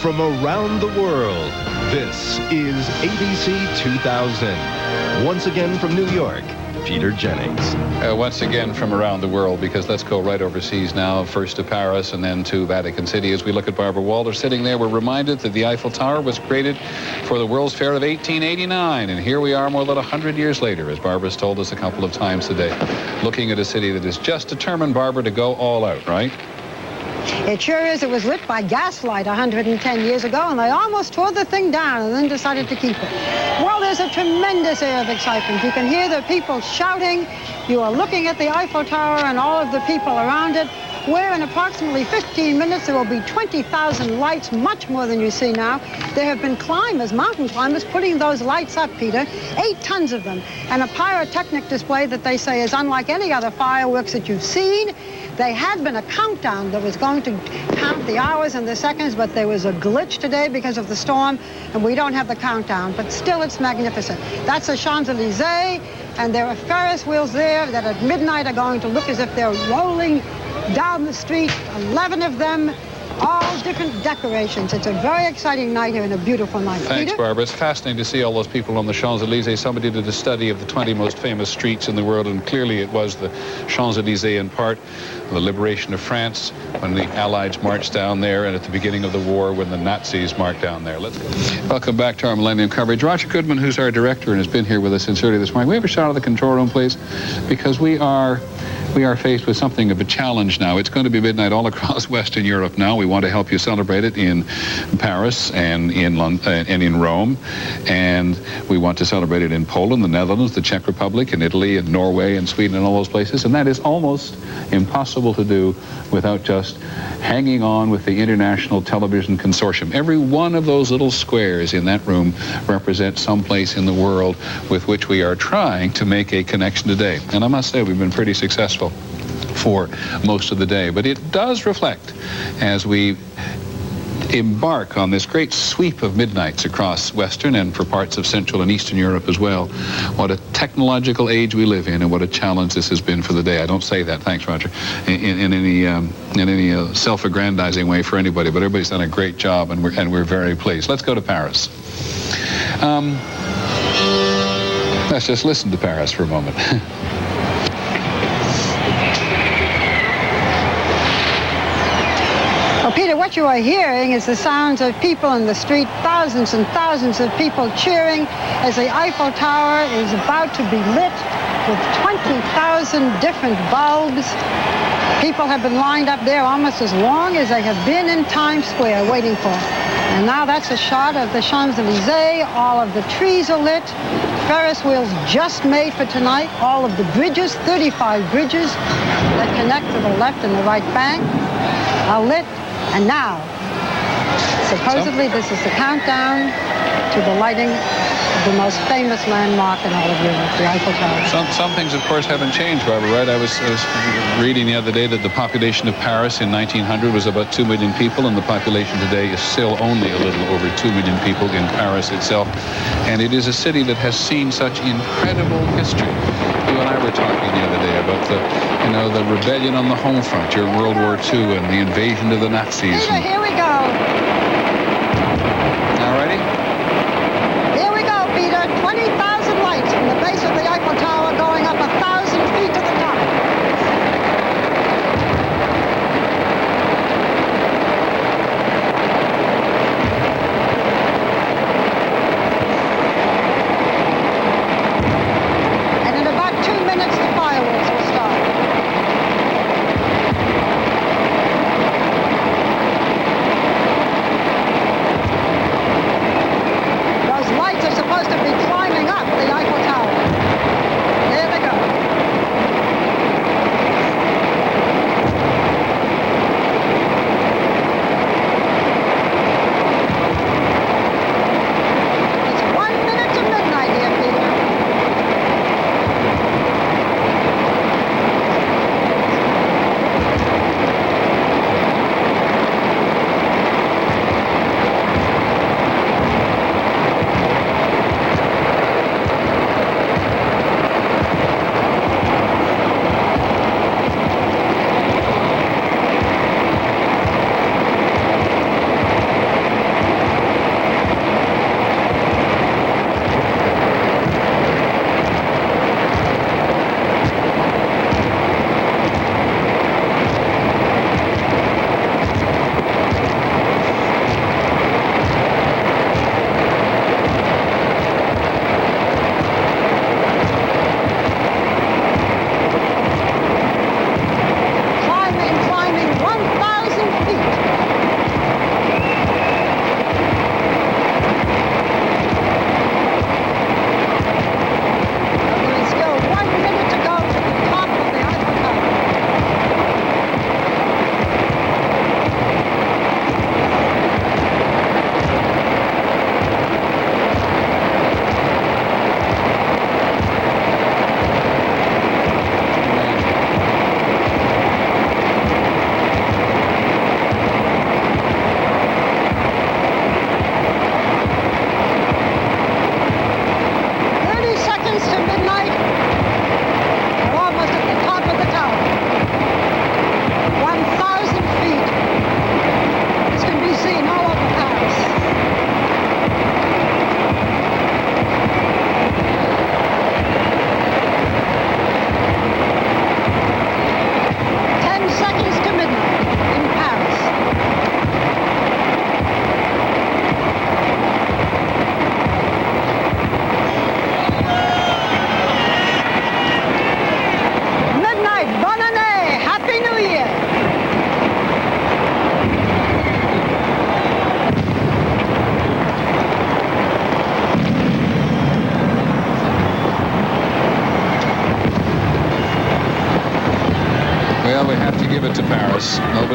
from around the world, this is ABC 2000. Once again from New York, Peter Jennings. Once again from around the world, because let's go right overseas now, first to Paris and then to Vatican City. As we look at Barbara Walter sitting there, we're reminded that the Eiffel Tower was created for the World's Fair of 1889, and here we are more than 100 years later, as Barbara's told us a couple of times today, looking at a city that is just determined, Barbara, to go all out, right? It sure is. It was lit by gaslight 110 years ago, and they almost tore the thing down and then decided to keep it. Well, there's a tremendous air of excitement. You can hear the people shouting. You are looking at the Eiffel Tower and all of the people around it, where in approximately 15 minutes there will be 20,000 lights, much more than you see now. There have been climbers, mountain climbers, putting those lights up, Peter, 8 tons of them, and a pyrotechnic display that they say is unlike any other fireworks that you've seen. There had been a countdown that was going to count the hours and the seconds, but there was a glitch today because of the storm, and we don't have the countdown, but still it's magnificent. That's the Champs-Élysées, and there are Ferris wheels there that at midnight are going to look as if they're rolling down the street, 11 of them, all different decorations. It's a very exciting night here and a beautiful night. Thanks, Peter? Barbara. It's fascinating to see all those people on the Champs-Élysées. Somebody did a study of the 20 most famous streets in the world, and clearly it was the Champs-Élysées in part, the liberation of France, when the Allies marched down there, and at the beginning of the war when the Nazis marched down there. Let's go. Welcome back to our Millennium coverage. Roger Goodman, who's our director and has been here with us since early this morning. We have a shot of the control room, please, because we are faced with something of a challenge now. It's going to be midnight all across Western Europe now. We want to help you celebrate it in Paris and in London and in Rome, and we want to celebrate it in Poland, the Netherlands, the Czech Republic, and Italy, and Norway, and Sweden, and all those places. And that is almost impossible to do without just hanging on with the International Television Consortium. Every one of those little squares in that room represents some place in the world with which we are trying to make a connection today. And I must say, we've been pretty successful for most of the day. But it does reflect, as we embark on this great sweep of midnights across Western and for parts of Central and Eastern Europe as well, what a technological age we live in and what a challenge this has been for the day. I don't say that, thanks, Roger, in any self-aggrandizing way for anybody, but everybody's done a great job, and we're very pleased. Let's go to Paris. Let's just listen to Paris for a moment. Well, Peter, what you are hearing is the sounds of people in the street, thousands and thousands of people cheering as the Eiffel Tower is about to be lit with 20,000 different bulbs. People have been lined up there almost as long as they have been in Times Square waiting for it. And now that's a shot of the Champs-Élysées. All of the trees are lit. Ferris wheels just made for tonight. All of the bridges, 35 bridges that connect to the left and the right bank, are lit. And now, supposedly, this is the countdown to the lighting of the most famous landmark in all of Europe, the Eiffel Tower. Some things, of course, haven't changed, Barbara, right? I was reading the other day that the population of Paris in 1900 was about 2 million people, and the population today is still only a little over 2 million people in Paris itself. And it is a city that has seen such incredible history. You and I were talking the other day about the rebellion on the home front during World War II and the invasion of the Nazis. Peter, here we go. All righty? Here we go, Peter. 20,000 lights from the base of the Eiffel Tower going up 1,000 feet to the top. And in about 2 minutes, the fireworks will start.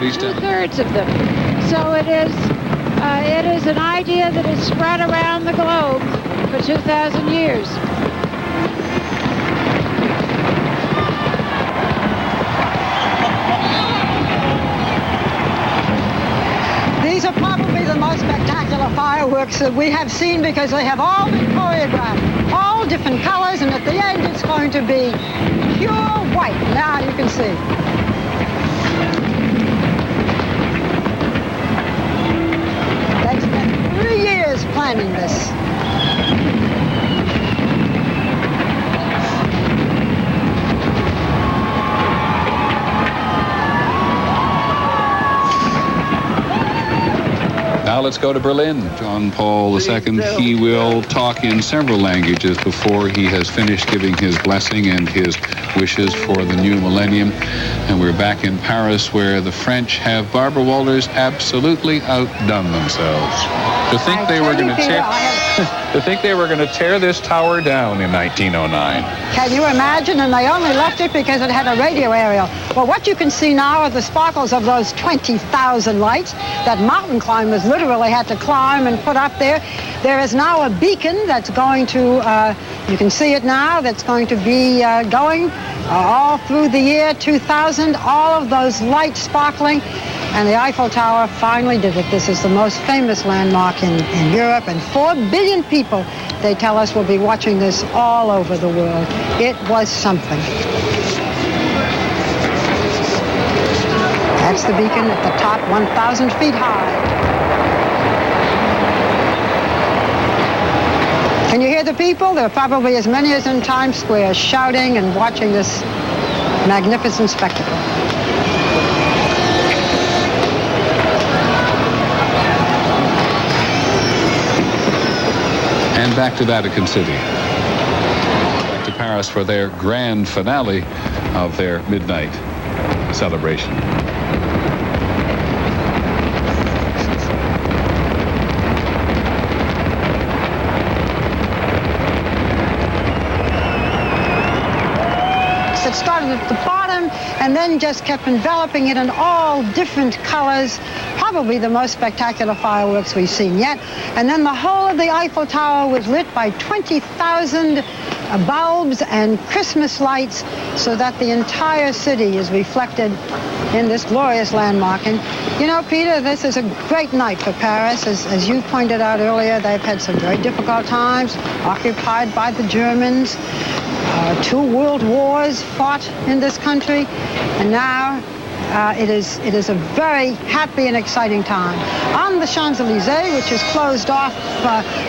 Somebody's done it. 2/3 of them. So it is an idea that is spread around the globe for 2,000 years. These are probably the most spectacular fireworks that we have seen because they have all been choreographed, all different colors, and at the end it's going to be pure white. Now you can see. They spent 3 years planning this. Now let's go to Berlin. John Paul II, he will talk in several languages before he has finished giving his blessing and his wishes for the new millennium. And we're back in Paris, where the French have, Barbara Walters, absolutely outdone themselves. To think they were going to tear this tower down in 1909. Can you imagine? And they only left it because it had a radio aerial. Well, what you can see now are the sparkles of those 20,000 lights that mountain climbers literally had to climb and put up there. There is now a beacon that's going to, you can see it now, that's going to be going all through the year 2000, all of those lights sparkling. And the Eiffel Tower finally did it. This is the most famous landmark in Europe, and 4 billion people, they tell us, will be watching this all over the world. It was something. That's the beacon at the top, 1,000 feet high. Can you hear the people? There are probably as many as in Times Square shouting and watching this magnificent spectacle. And back to Vatican City. Back to Paris for their grand finale of their midnight celebration. It started at the bottom and then just kept enveloping it in all different colors. Probably the most spectacular fireworks we've seen yet. And then the whole of the Eiffel Tower was lit by 20,000 bulbs and Christmas lights, so that the entire city is reflected in this glorious landmark. And you know, Peter, this is a great night for Paris. As you pointed out earlier, they've had some very difficult times, occupied by the Germans. 2 world wars fought in this country, and now it is a very happy and exciting time. On the Champs-Élysées, which is closed off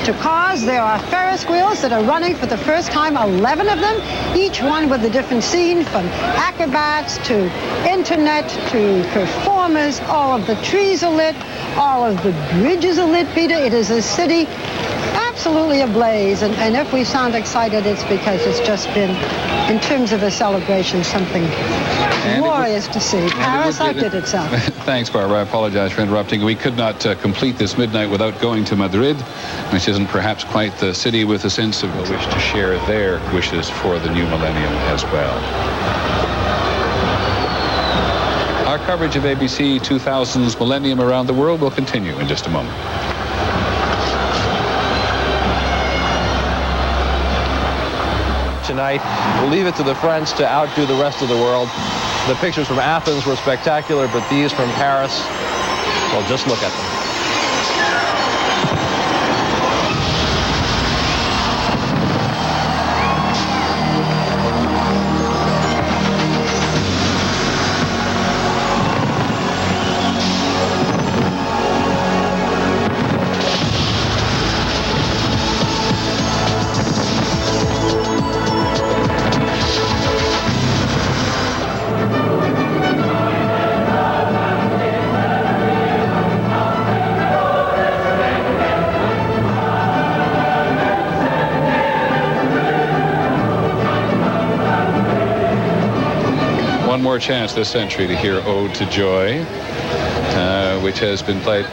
to cars, there are Ferris wheels that are running for the first time, 11 of them, each one with a different scene, from acrobats to internet to performers. All of the trees are lit, all of the bridges are lit, Peter. It is a city absolutely ablaze, and if we sound excited, it's because it's just been, in terms of a celebration, something glorious to see. Paris outdid itself. Thanks, Barbara. I apologize for interrupting. We could not complete this midnight without going to Madrid, which isn't perhaps quite the city with a sense of a wish to share their wishes for the new millennium as well. Our coverage of ABC 2000's Millennium around the world will continue in just a moment. Tonight, we'll leave it to the French to outdo the rest of the world. The pictures from Athens were spectacular, but these from Paris, well, just look at them. More chance this century to hear Ode to Joy, which has been played.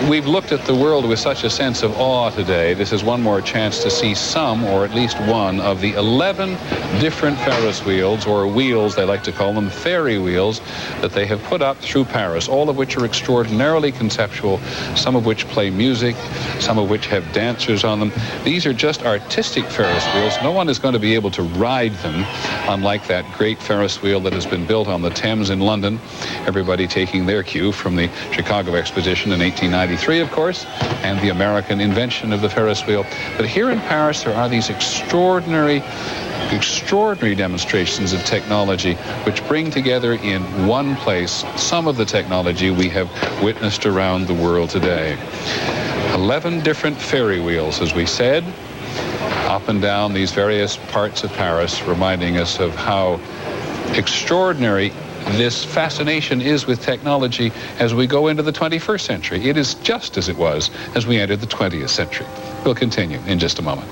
we've looked at the world with such a sense of awe today. This is one more chance to see some, or at least one, of the 11 different Ferris wheels, or wheels, they like to call them, ferry wheels, that they have put up through Paris, all of which are extraordinarily conceptual, some of which play music, some of which have dancers on them. These are just artistic Ferris wheels. No one is going to be able to ride them, unlike that great Ferris wheel that has been built on the Thames in London, everybody taking their cue from the Chicago Exposition in 1893, of course, and the American invention of the Ferris wheel. But here in Paris, there are these extraordinary demonstrations of technology which bring together in one place some of the technology we have witnessed around the world today. 11 different ferry wheels, as we said, up and down these various parts of Paris, reminding us of how extraordinary this fascination is with technology as we go into the 21st century. It is just as it was as we entered the 20th century. We'll continue in just a moment.